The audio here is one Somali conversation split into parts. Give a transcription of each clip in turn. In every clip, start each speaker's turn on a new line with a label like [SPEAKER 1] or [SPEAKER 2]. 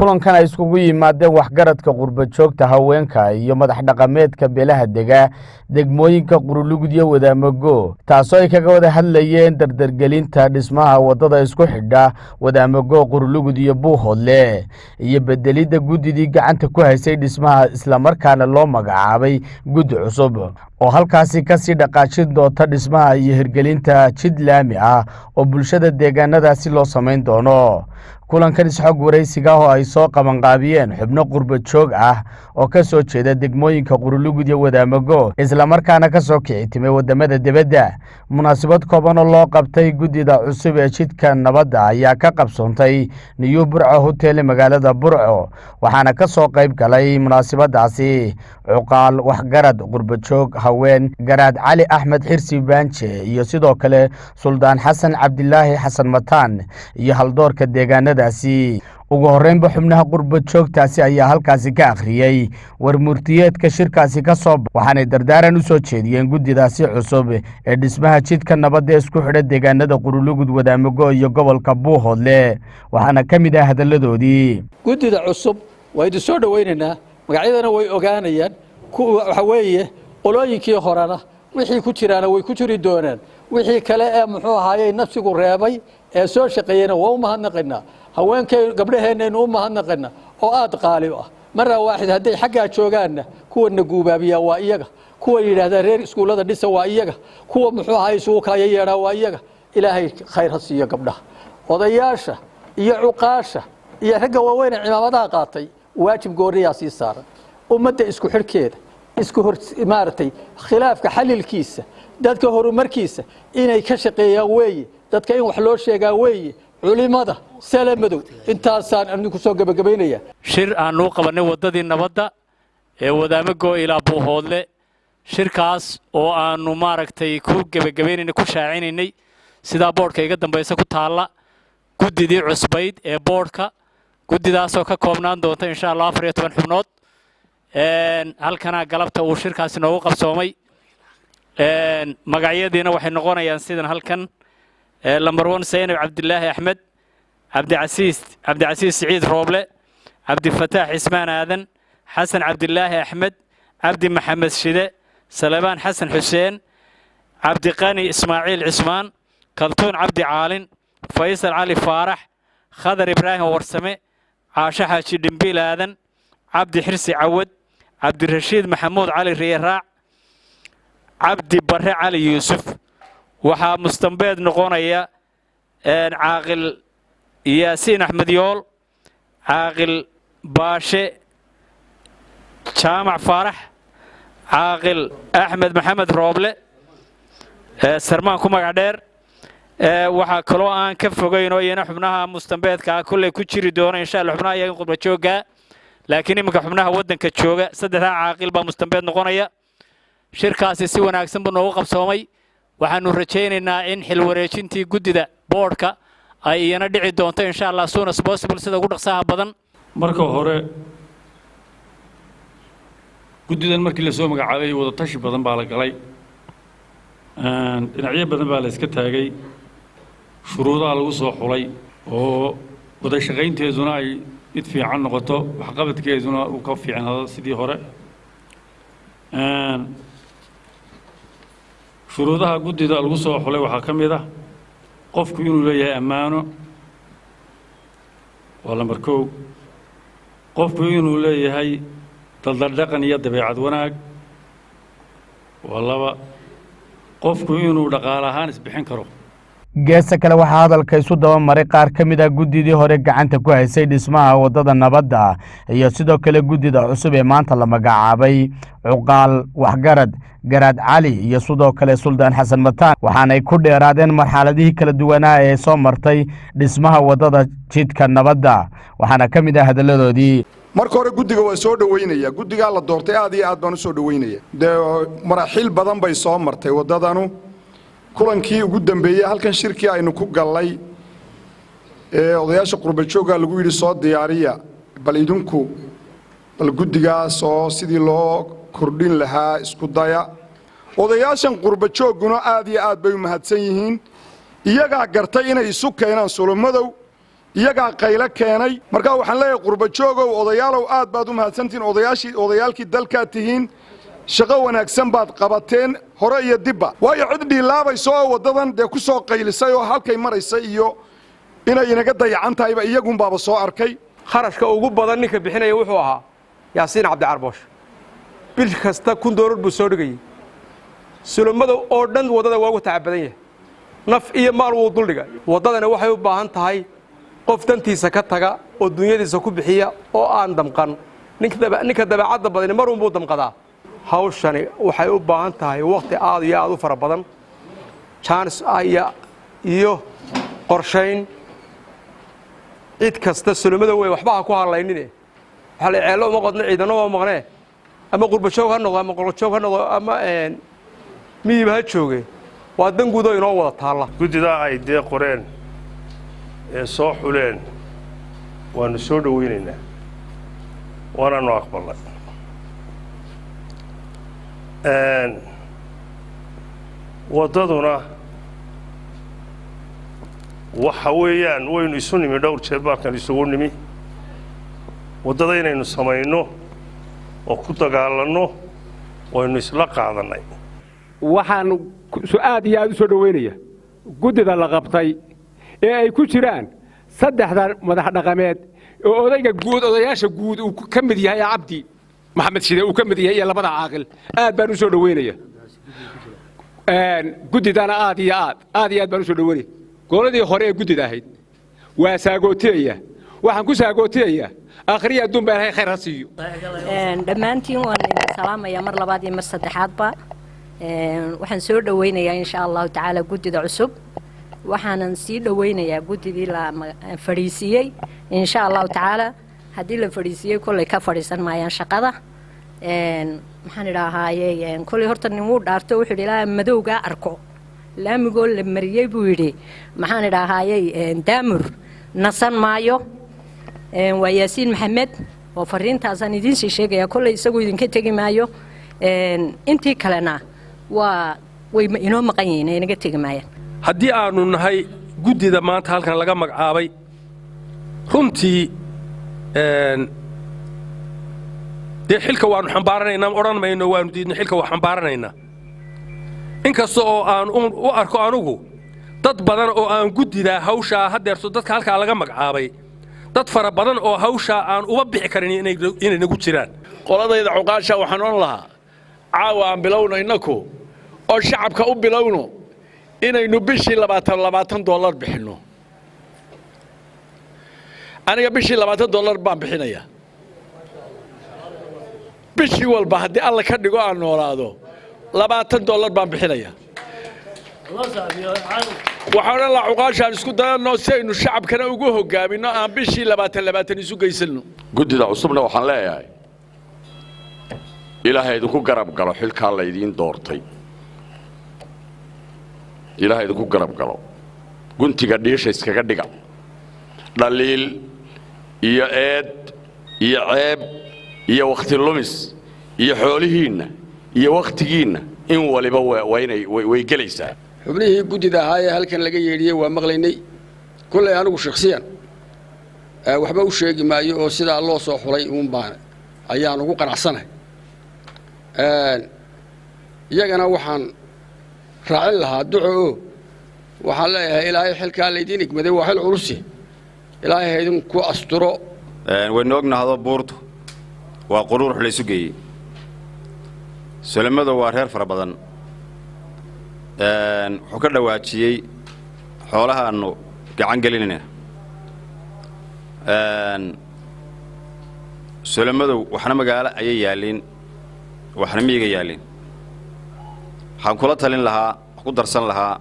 [SPEAKER 1] kulankan ay iskugu yimaadeen waxgaradka qurba joogta haweenka iyo madax dhaqameedka beelaha degmooyinka Qorilugud iyo Wadaamago taasoo ay kaga wada hadlayeen dardargelinta dhismaha wadada isku xidha Wadaamago Qorilugud iyo Buhoodl iyo bedelida Gudidi gacanta ku haysay dhismaha isla markaana loo magacaabay guddi cusub oo halkaasi ka sii dhaqaajin doonta dhismaha iyo hirgelinta jid laami ah oo bulshada deegaanadaasi loo sameyn doono kulankan isxog wareysiga oo ay soo qabanqaabiyeen xubno qurba joog ah oo ka soo jeeda degmooyinka Qorilugud iyo Wadaamago isla markaana ka soo kicitimay wadamada dibadda munaasabad kooban oo loo qabtay guddida cusub ee jidka nabadda ayaa ka qabsoontay New Burco Hotel magaalada Burco waxaana ka soo qayb galay munaasabadaasi cuqaal waxgarad qurba joog haween garaad cali axmed xirsi baanje iyo sidoo kale suldaan xasan cabdilaahi xasan mataan iyo haldoorka deegaanadaasi ugu horeynba xubnaha qurba joogtaasi ayaa halkaasi ka akhriyay warmurtiyeedka shirkaasi ka soo waxaanay dardaaran u soo jeediyeen guddidaasi cusub ee dhismaha jidka nabadda isku xidha deegaanada Qorilugud Wadaamago iyo gobolka Buhoodl waxaana ka mid ah hadaladoodii
[SPEAKER 2] guddida cusub way soo dhaweynayna magacyadana way ogaanayaan waxa weeye qolooyinkii horena wixii ku jiraana way ku jiri doonaan wixii kale ee muxuu ahaayay nafsigu reebay ee soo shaqeeyana waa u mahadnaqaynaa haweenkay gabdhaheennaynu u mahadnaqaynaa oo aad qaali ah marra waaxid hadday xaggaa joogaanna kuwana guubaabiya waa iyaga kuwa yidhaahda reer iskuulada dhisa waa iyaga kuwa muxuu ahaayay isugu kaya yeedhaa waa iyaga ilaahay khayr ha siiyo gabdhaha odayaasha iyo cuqaasha iyo ragga waaweyn cimaamadaha qaatay waajib gooriyaa sii saaran ummadda isku xirkeeda isku hor maartay khilaafka xalilkiisa dadka horumarkiisa inay ka shaqeeyaan weeye dadka in wax loo sheegaa weeye culimada salamadow intaasaan anigu soo gabagabaynaya
[SPEAKER 3] shir aanu qabanay wadadii nabadda ee Wadaamago ilaa Buhoodl shirkaas oo aanu maaragtay ku gabagabaynay ku shaacinay sida boardka iga dambaysa ku taala guddidii cusbayd ee boardka guddidaas oo ka koobnaan doonta insha Allah 14 xubnood halkana galabta uu shirkaasi noogu qabsoomay magacyadiina waxay noqonayaan sidan halkan lambar 1 Saynab Cabdilaahi Axmed Cabdi Saciid Rooble Cabdi Fataax Ismaan Aadan Xasan Cabdilaahi Axmed Cabdi Maxamed Shide Salabaan Xasan Xuseen Cabdi Qani Ismaaciil Cismaan Kaltuun Cabdi Caalin Faysal Cali Faarax Khadar Ibraahim Warsame Caasha Xaaji Dhimbiil Aadan Cabdi Xirsi Cawad Cabdi Rashiid Maxamuud Cali Riiraac Cabdi Barre Cali Yuusuf waxaa mustanbeed noqonaya caaqil Yaasiin Axmed Yool caaqil Baashe Jaamac Faarax caaqil Axmed Maxamed Rooble sarmaan ku magac dheer waxaa kaloo aan ka fogeyn oo iyana xubnaha mustanbeedka kulay ku jiri doona insha Allah xubnaha iyaga qurba jooga laakiin iminka xubnaha wadanka jooga saddexda caaqil baa mustanbeed noqonaya shirkaasi si wanaagsan buu noogu qabsoomay waxaanu rajaynaynaa in xil wareejintii guddida boardka ay iyana dhici doonto insha Allah soon as possible sida ugu dhaqsaha badan
[SPEAKER 4] marka hore guddidan markii la soo magacaabay wada tashi badan baa la galay dhinacyo badan baa la iska taagay shuruudaha lagu soo xulay oo wada shaqaynteeduna ay mid fiican noqoto waxqabadkeeduna uu ka fiicnaado sidii hore shuruudaha guddida lagu soo xulay waxaa ka mid ah qofku inuu leeyahay ammaano waa lambar 1 qofku inuu leeyahay daldaldhaqan iyo dabeecad wanaag waa 2 qofku inuu dhaqaale ahaan isbixin karo
[SPEAKER 1] geesa kale waxaa hadalka isu daba maray qaar ka mid ah guddidii hore gacanta ku haysay dhismaha wadada nabadda iyo sidoo kale guddida cusub ee maanta la magacaabay cuqaal waxgarad garaad cali iyo sidoo kale suldaan xasan mataan waxaanay ku dheeraadeen marxaladihii kala duwanaa ee soo martay dhismaha wadada jidka nabadda waxaana ka mid ah hadaladoodii
[SPEAKER 5] marka hore guddiga waa soo dhaweynaya guddiga la doortay aad iyo aad baan u soo dhaweynaya maraaxil badan bay soo martay wadadanu kulankii ugu dambeeyay halkan shirkii aynu ku galay ee odayaasha qurba jooga lagu yiri soo diyaariya bal idinku bal guddigaas oo sidii loo kordhin lahaa isku daya odayaashan qurba jooguna aad iyo aad bay u mahadsan yihiin iyaga gartay inay isu keenaan solomadow iyagaa qaylo keenay markaa waxaan leeyahay qurbajoogow odayaalow aad baad u mahadsantihiin odayaalkii dalkaad tihiin shaqo wanaagsan baad qabateen hore iyo dibba waayo cid dhiilaabayso oo waddadan dee ku soo qaylisay oo halkay maraysa iyo inay inaga dayacan tahayba iyagunbaaba soo arkay
[SPEAKER 6] kharashka ugu badan ninka bixinaya wuxuu ahaa yaasiin cabdicarbosh bil kasta $1,000 buu soo dhigayay sulamada oo dhan waddada waa ugu tacabadan yahay naf iyo maal wuu duldhigay waddadana waxay u baahan tahay qof dantiisa ka taga oo dunyadiisa ku bixiya oo aan damqan ninka dabeecadda badani mar unbuu damqadaa hawshani waxay u baahan tahay waqti aad iyo aad u fara badan chance iyo qorshayn cid kasta sulamada way waxba ha ku hadlaynine waxa la ceelo uma qodna ciidano oo maqnee ama qurbajoog ha noqdo ama qoljoog ha noqdo ama miyiba ha jooge waa dan guud oo inoo wada taalla
[SPEAKER 7] guddidaa ay dee qoreen ee soo xuleen waanu soo dhowaynaynaa waanaanu aqbalnay waddaduna waxa weeyaan waynu isu nimi dhowr jeer baalkan isugu nimi waddada inaynu samayno oo ku dagaalanno waynu isla qaadannay
[SPEAKER 8] waxaan aad iyo aad u soo dhaweynaya guddida la qabtay ee ay ku jiraan 3 madax dhaqameed oo odayga guud odayaasha guud uu ka mid yahay Cabdi Maxamed Shide uu ka mid yahay iyo labada caaqil aad baan u soo dhaweynaya guddidana aad iyo aad baan u soo dhaweynaya goladii hore ee guddida ahayd waa saagooteeya waxaan ku saagooteeya akhriya dumba ilaahay khayr ha siiyo
[SPEAKER 9] dhammaantiin waan idin salaamayaa mar labaad iyo mar saddexaadba waxaan soo dhaweynayaa insha Allah taala guddida cusub waxaanan sii dhaweynayaa guddidii la fariisiyay insha Allah taala haddii la fariisiyay kulay ka fariisan maayaan shaqada maxaan idhaahayay kulay horta nin uu dhaarto wuxuu ilaa madowga arko laamigoo la mariyay buu yidhi maxaan idhaahayay daamur nasan maayo waa yaasiin maxamed oo fariintaasaan idiin sii sheegaya kulay isagu idinka tegi maayo intii kalena way inoo maqan yihiin inaga tegi maayaan
[SPEAKER 6] haddii aanu nahay guddida maanta halkan laga magacaabay runtii dee xilka waanu xambaaranaynaa odhan mayno waanu diidno xilka waa xambaaranaynaa inkasta oo aan u arko anugu dad badan oo aan guddidaa hawshaa haddeerto dadka halkaa laga magacaabay dad fara badan oo hawshaa aan uba bixi karin inay nagu jiraan
[SPEAKER 2] qoladayda cuqaasha waxaan oran lahaa caawa aan bilowno innaku oo shacabka u bilowno inaynu bishii $20 bixinno aniga bishii $20 baan bixinaya bishii walba haddii alla ka dhigo aan noolaado $20 baan bixinaya waxaan la cuqaashaan isku dayano si aynu shacabkana ugu hogaamino aan bishii 20 isu geysanno
[SPEAKER 10] guddida cusubna waxaan leeyahay ilaahay idinku garab galo xilka la idin doortay ilaahay idinku garab galo guntiga dhiisha iskaga dhiga dhaliil iyo eed iyo ceeb iyo waqti lumis iyo xoolihiina iyo waqtigiina in waliba way galaysaa
[SPEAKER 2] xubnihii guddida ahaa halkan laga yeedhiyay waa maqlaynay kulay anigu shakhsiyan waxba u sheegi maayo oo sida loo soo xulay uun baan ayaan ugu qanacsanahay iyagana waxaan raacin lahaa duco waxaan leeyahay ilaahay xilkaa laydin igmaday waa xil culus ilaahay idinku asturo
[SPEAKER 11] waynu ognahay buurtu waa quruur la isu geeyay sulamadu waa reer fara badan wuxuu ka dhawaajiyay xoolahaanu gacan gelinayna sulamadu waxna magaalo ayay yaaliin waxna miyiga yaaliin waxaan kula talin lahaa ku darsan lahaa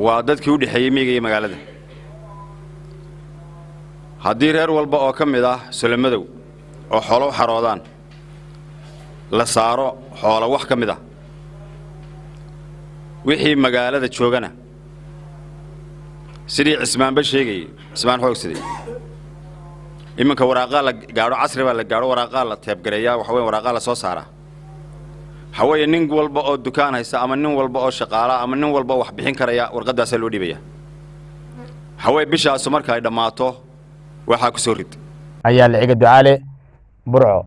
[SPEAKER 11] waa dadkii u dhexeeyay miyiga iyo magaalada haddii reer walba oo ka mid ah sulamadu oo xoolo xaroodaan la saaro xoolo wax ka mid ah wixii magaalada joogana sidii cismaanba sheegay cismaan xoogsaday iminka waraaqa la gaaro casri baa la gaaro waraaqa la teebgareeyaa waxa weyn waraaqa la soo saara hawaye nin walba oo dukaan haysta ama nin walba oo shaqaala ama nin walba wax bixin karaya warqadaas loo dhibaya hawee bishaasu marka ay dhammaato waxaa ku soo rid
[SPEAKER 1] ayaa liciga ducaale burco.